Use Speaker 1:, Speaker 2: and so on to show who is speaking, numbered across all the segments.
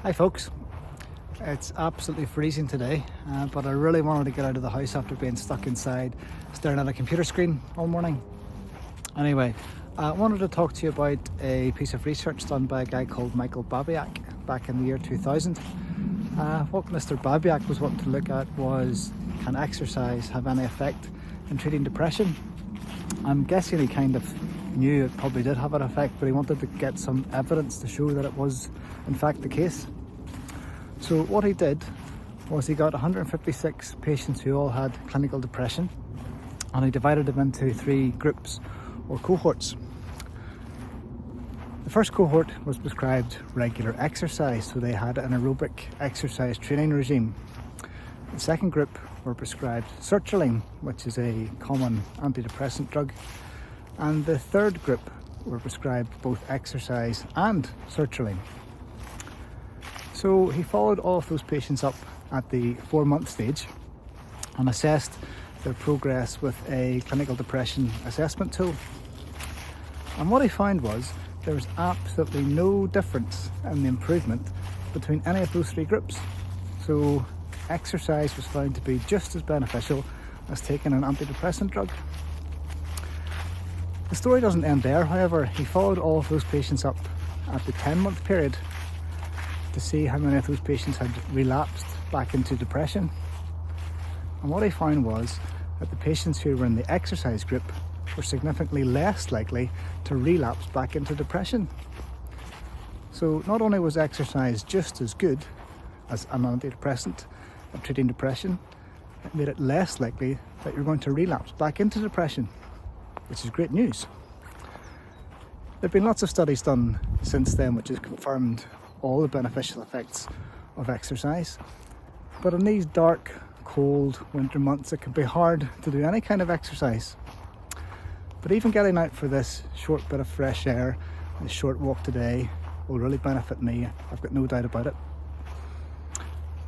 Speaker 1: Hi folks, it's absolutely freezing today, but I really wanted to get out of the house after being stuck inside staring at a computer screen all morning. Anyway, I wanted to talk to you about a piece of research done by a guy called Mike Babyak back in the year 2000. What Mr. Babyak was wanting to look at was, can exercise have any effect in treating depression? I'm guessing he kind of knew it probably did have an effect, but he wanted to get some evidence to show that it was in fact the case. So what he did was he got 156 patients who all had clinical depression, and he divided them into three groups or cohorts. The first cohort was prescribed regular exercise, so they had an aerobic exercise training regime. The second group were prescribed sertraline, which is a common antidepressant drug, and the third group were prescribed both exercise and sertraline. So he followed all of those patients up at the 4-month stage and assessed their progress with a clinical depression assessment tool. And what he found was there was absolutely no difference in the improvement between any of those three groups. So exercise was found to be just as beneficial as taking an antidepressant drug. The story doesn't end there, however. He followed all of those patients up at the 10-month period to see how many of those patients had relapsed back into depression. And what he found was that the patients who were in the exercise group were significantly less likely to relapse back into depression. So not only was exercise just as good as an antidepressant at treating depression, it made it less likely that you're going to relapse back into depression, which is great news. There have been lots of studies done since then which has confirmed all the beneficial effects of exercise, but in these dark, cold winter months it can be hard to do any kind of exercise. But even getting out for this short bit of fresh air, this short walk today, will really benefit me, I've got no doubt about it.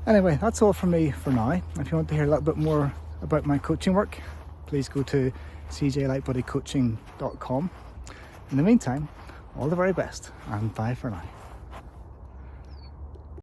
Speaker 1: Anyway, that's all from me for now. If you want to hear a little bit more about my coaching work, please go to cjlightbodycoaching.com. In the meantime, all the very best, and bye for now.